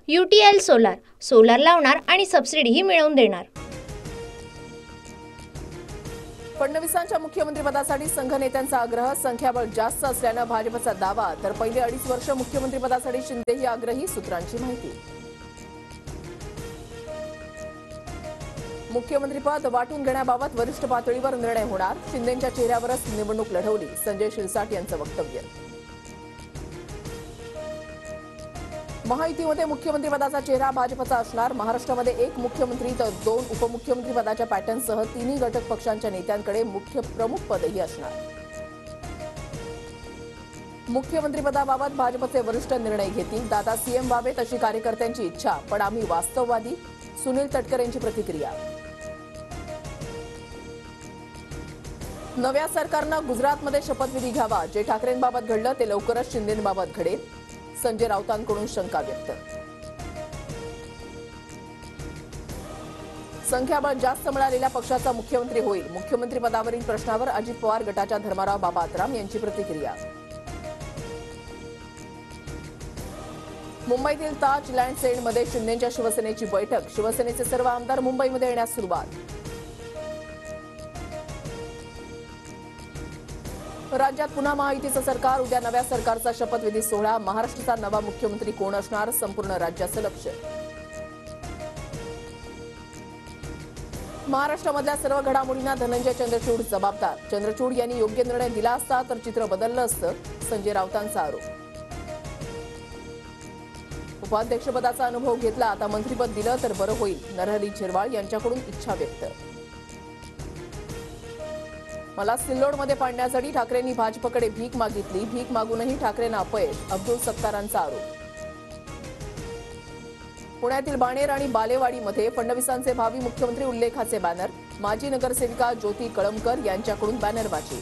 UTL solar solar लावणार आणि सबसिडीही मिळवून देणार। फडणवीसांच्या मुख्यमंत्रीपदासाठी संघ नेत्यांचा आग्रह, संख्याबळ जास्त असल्याने भाजपचा दावा, तर पहिले 2.5 वर्ष मुख्यमंत्रीपदासाठी शिंदेही आग्रही, सूत्रांची माहिती। मुख्यमंत्रीपद वाटून घेण्याबाबत वरिष्ठ पातळीवर निर्णय होणार, शिंदेंच्या चेहऱ्यावरच निवडणूक लढवली, संजय शिरसाट यांचं वक्तव्य। महायुतीमध्ये मुख्यमंत्रीपदाचा चेहरा भाजपचा असणार, महाराष्ट्रामध्ये 1 मुख्यमंत्री तर 2 उपमुख्यमंत्री पदाच्या पॅटर्नसह तिन्ही घटक पक्षांच्या नेत्यांकडे प्रमुख पदही असणार। मुख्यमंत्रीपदाबाबत भाजपचे वरिष्ठ निर्णय घेतील, दादा सीएम व्हावेत अशी कार्यकर्त्यांची इच्छा, पण आम्ही वास्तववादी, सुनील तटकरे यांची प्रतिक्रिया। नव्या सरकारनं गुजरातमध्ये शपथविधी घ्यावा, जे ठाकरेंबाबत घडलं ते लवकरच शिंदेंबाबत घडेल, संजय राऊतांकडून शंका व्यक्त। संख्याबळ जास्त मिळालेल्या पक्षाचा मुख्यमंत्री होईल, मुख्यमंत्रीपदावरील प्रश्नावर अजित पवार गटाच्या धर्माराव बाबा आत्राम यांची प्रतिक्रिया। मुंबईतील ताज लँड्स एंडमध्ये शिंदेंच्या शिवसेनेची बैठक, शिवसेनेचे सर्व आमदार मुंबईमध्ये येण्यास सुरुवात। राज्यात पुन्हा महायुतीचं सरकार, उद्या नव्या सरकारचा शपथविधी सोहळा, महाराष्ट्राचा नवा मुख्यमंत्री कोण असणार, संपूर्ण राज्याचं लक्ष। महाराष्ट्रामधल्या सर्व घडामोडींना धनंजय चंद्रचूड जबाबदार, चंद्रचूड यांनी योग्य निर्णय दिला असता तर चित्र बदललं असतं, संजय राऊतांचा आरोप। उपाध्यक्षपदाचा अनुभव घेतला, आता मंत्रिपद दिलं तर बरं होईल, नरहरी झिरवाळ यांच्याकडून इच्छा व्यक्त। मला सिल्लोडमध्ये पाडण्यासाठी ठाकरेंनी भाजपकडे भीक मागितली, भीक मागूनही ठाकरेंना अपयश, अब्दुल सत्तारांचा आरोप। पुण्यातील बाणेर आणि बालेवाडीमध्ये फडणवीसांचे भावी मुख्यमंत्री उल्लेखाचे बॅनर, माजी नगरसेविका ज्योती कळमकर यांच्याकडून बॅनरबाजी।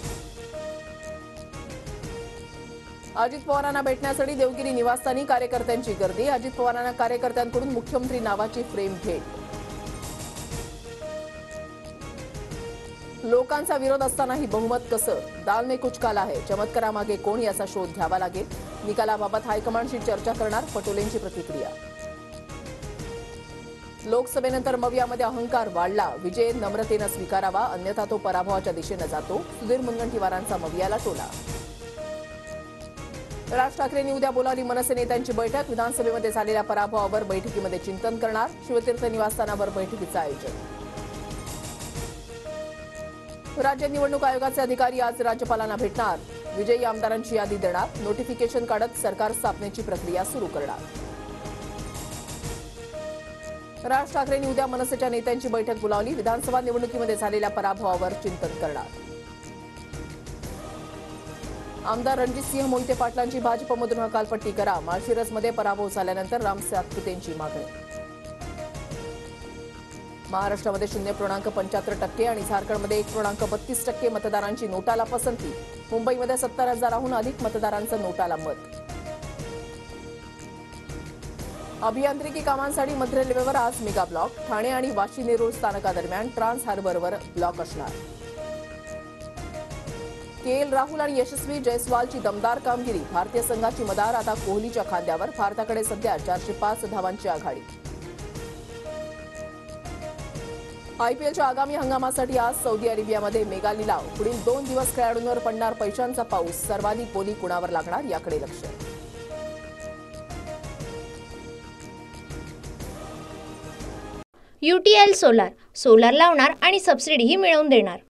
अजित पवारांना भेटण्यासाठी देवगिरी निवासस्थानी कार्यकर्त्यांची गर्दी, अजित पवारांना कार्यकर्त्यांकडून मुख्यमंत्री नावाची फ्रेम भेट। लोकांचा विरोध असतानाही बहुमत कसं, दाल में कुछ काला है, चमत्कारामागे कोण याचा शोध घ्यावा लागेल, निकालाबाबत हायकमांडशी चर्चा करणार, पटोलेंची प्रतिक्रिया। लोकसभेनंतर मवियामध्ये अहंकार वाढला, विजय नम्रतेनं स्वीकारावा, अन्यथा तो पराभवाच्या दिशेनं जातो, सुधीर मुनगंटीवारांचा मवियाला टोला। राज ठाकरेंनी उद्या बोलावली मनसे नेत्यांची बैठक, विधानसभेमध्ये झालेल्या पराभवावर बैठकीमध्ये चिंतन करणार, शिवतीर्थ निवासस्थानावर बैठकीचं आयोजन। राज्य निवडणूक आयोगाचे अधिकारी आज राज्यपालांना भेटणार, विजयी आमदारांची यादी देणार, नोटिफिकेशन काढत सरकार स्थापनेची प्रक्रिया सुरू करणार। राज ठाकरेंनी उद्या मनसेच्या नेत्यांची बैठक बोलावली, विधानसभा निवडणुकीमध्ये झालेल्या पराभवावर चिंतन करणार। आमदार रणजितसिंह मोहिते पाटलांची भाजपमधून हकालपट्टी करा, माळशिरसमध्ये पराभव झाल्यानंतर राम सातपुतेंची मागणी। महाराष्ट्रामध्ये 0.75% आणि झारखंडमध्ये 1.32% मतदारांची नोटाला पसंती, मुंबईमध्ये 70,000हून अधिक मतदारांचं नोटाला मत। अभियांत्रिकी कामांसाठी मध्य रेल्वेवर आज मेगा ब्लॉक, ठाणे आणि वाशी नेरूळ स्थानकादरम्यान ट्रान्स हार्बरवर ब्लॉक असणार। केएल राहुल आणि यशस्वी जयस्वालची दमदार कामगिरी, भारतीय संघाची मदार आता कोहलीच्या खांद्यावर, भारताकडे सध्या 405 धावांची आघाडी। आयपीएलच्या आगामी हंगामासाठी आज सौदी अरेबियामध्ये मेगा लिलाव, पुढील 2 दिवस खेळाडूंवर पडणार पैशांचा पाऊस, सर्वाधिक बोली कुणावर लागणार याकडे लक्ष। UTL सोलार सोलार लावणार आणि सबसिडीही मिळवून देणार।